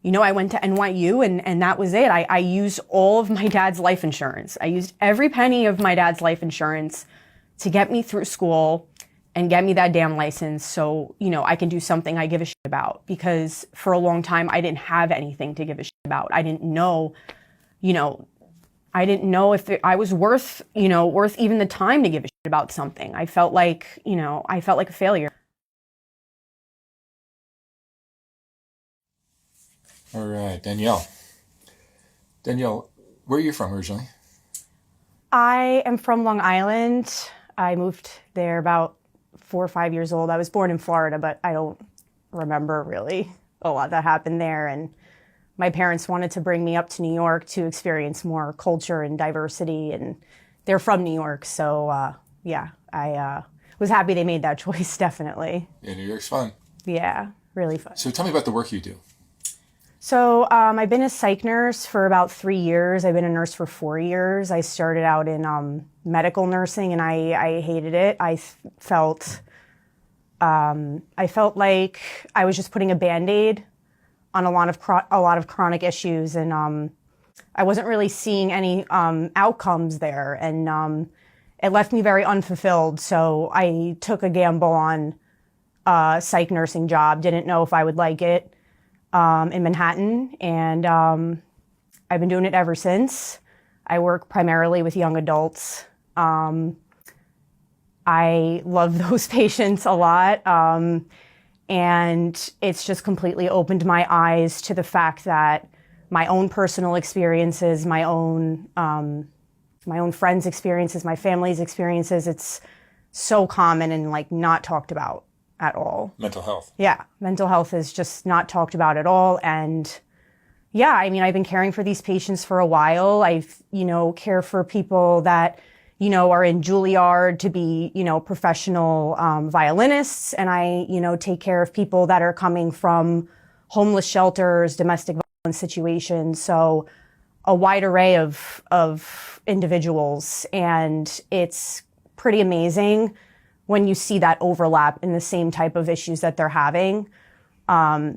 I went to NYU and that was it. I used all of my dad's life insurance. I used every penny of my dad's life insurance to get me through school and get me that damn license so, I can do something I give a shit about. Because for a long time, I didn't have anything to give a shit about. I didn't know, if I was worth even the time to give a shit about something. I felt like a failure. All right, Danielle. Danielle, where are you from originally? I am from Long Island. I moved there about 4 or 5 years old. I was born in Florida, but I don't remember really a lot that happened there. And my parents wanted to bring me up to New York to experience more culture and diversity. And they're from New York. So, I was happy they made that choice, definitely. Yeah, New York's fun. Yeah, really fun. So tell me about the work you do. So I've been a psych nurse for about 3 years. I've been a nurse for 4 years. I started out in medical nursing, and I hated it. I felt like I was just putting a Band-Aid on a lot of chronic issues, and I wasn't really seeing any outcomes there, and it left me very unfulfilled. So I took a gamble on a psych nursing job. Didn't know if I would like it. In Manhattan, and I've been doing it ever since. I work primarily with young adults. I love those patients a lot, and it's just completely opened my eyes to the fact that my own personal experiences, my own friends' experiences, my family's experiences, it's so common and not talked about at all. Mental health. Yeah, mental health is just not talked about at all. And yeah, I've been caring for these patients for a while. I've, care for people that, are in Juilliard to be, professional violinists. And I, take care of people that are coming from homeless shelters, domestic violence situations. So a wide array of individuals. And it's pretty amazing when you see that overlap in the same type of issues that they're having. I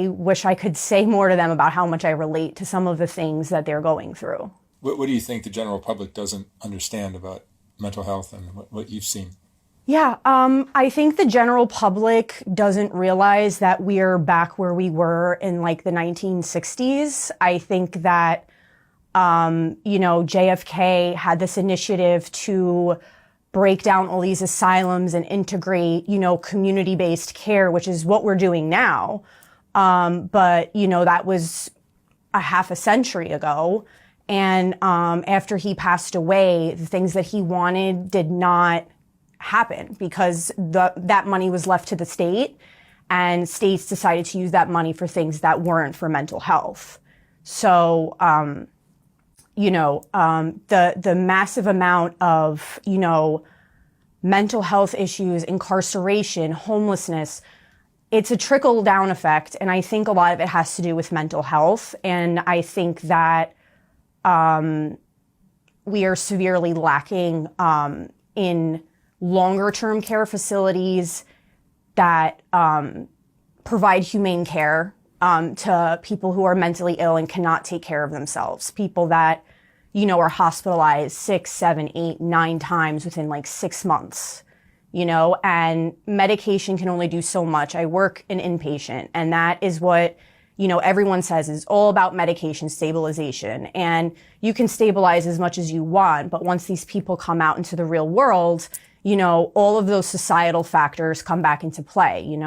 wish I could say more to them about how much I relate to some of the things that they're going through. What do you think the general public doesn't understand about mental health and what you've seen? Yeah, I think the general public doesn't realize that we're back where we were in the 1960s. I think that JFK had this initiative to break down all these asylums and integrate, community-based care, which is what we're doing now. But that was a half a century ago. And after he passed away, the things that he wanted did not happen because that money was left to the state, and states decided to use that money for things that weren't for mental health. So, the massive amount of, mental health issues, incarceration, homelessness, it's a trickle down effect. And I think a lot of it has to do with mental health. And I think that we are severely lacking in longer term care facilities that provide humane care to people who are mentally ill and cannot take care of themselves. People that, are hospitalized 6, 7, 8, 9 times within 6 months, and medication can only do so much. I work in inpatient, and that is what, everyone says is all about medication stabilization. And you can stabilize as much as you want, but once these people come out into the real world, all of those societal factors come back into play,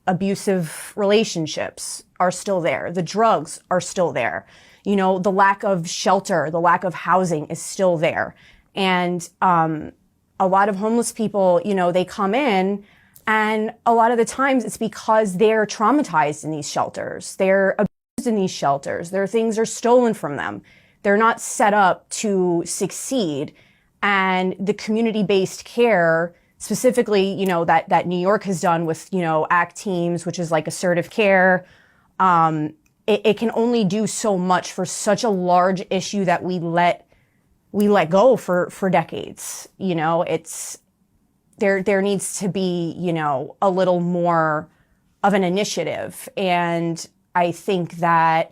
abusive relationships are still there. The drugs are still there. The lack of shelter, the lack of housing is still there. And a lot of homeless people, they come in, and a lot of the times it's because they're traumatized in these shelters. They're abused in these shelters. Their things are stolen from them. They're not set up to succeed. And the community-based care, specifically, that New York has done with, ACT teams, which is assertive care, it can only do so much for such a large issue that we let go for decades. It's there needs to be, a little more an initiative. And I think that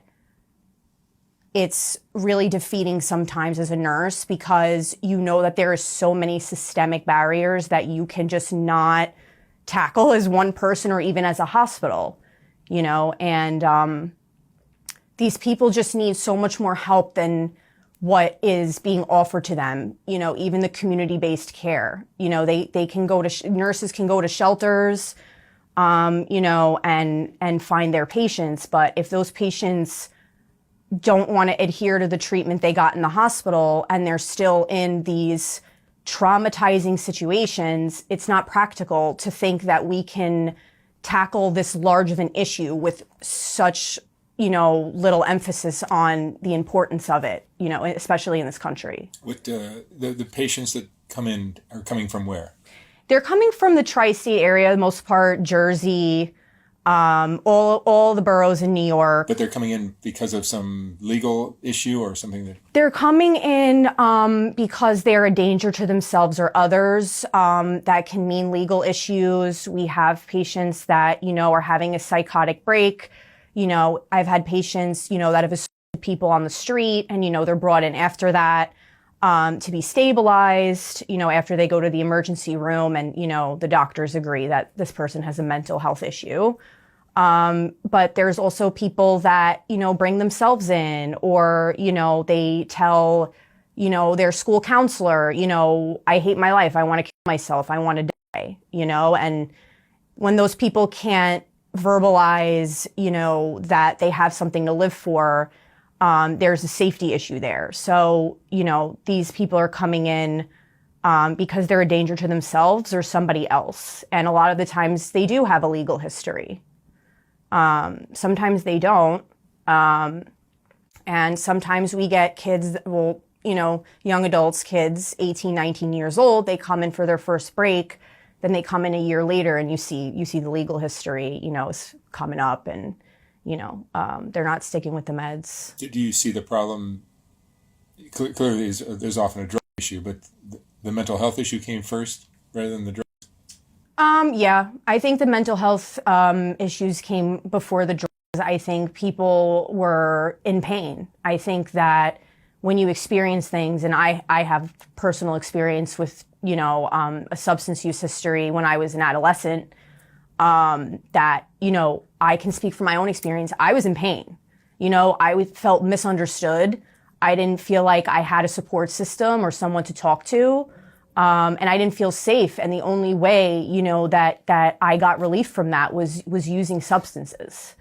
it's really defeating sometimes as a nurse, because you know that there are so many systemic barriers that you can just not tackle as one person or even as a hospital, and these people just need so much more help than what is being offered to them. Even the community-based care, they can go to, nurses can go to shelters, and find their patients. But if those patients don't want to adhere to the treatment they got in the hospital and they're still in these traumatizing situations, it's not practical to think that we can tackle this large of an issue with such, little emphasis on the importance of it, especially in this country. What the patients that come in are coming from where? They're coming from the tri-state area, the most part, Jersey, all the boroughs in New York. But they're coming in because of some legal issue or something that... They're coming in because they're a danger to themselves or others. That can mean legal issues. We have patients that, are having a psychotic break. I've had patients, that have assaulted people on the street, and, they're brought in after that to be stabilized, after they go to the emergency room and, the doctors agree that this person has a mental health issue. But there's also people that, bring themselves in, or, they tell, their school counselor, I hate my life. I want to kill myself. I want to die, and when those people can't verbalize, that they have something to live for, there's a safety issue there. So, these people are coming in because they're a danger to themselves or somebody else. And a lot of the times they do have a legal history. Sometimes they don't. And sometimes we get kids that will, young adults, kids, 18, 19 years old, they come in for their first break, then they come in a year later and you see the legal history, is coming up, and, they're not sticking with the meds. Do you see the problem? Clearly, there's often a drug issue, but the mental health issue came first rather than the drug. Yeah, I think the mental health issues came before the drugs. I think people were in pain. I think that when you experience things, and I have personal experience with, a substance use history when I was an adolescent, that, I can speak from my own experience. I was in pain. I felt misunderstood. I didn't feel like I had a support system or someone to talk to. And I didn't feel safe. And the only way, that I got relief from that was using substances.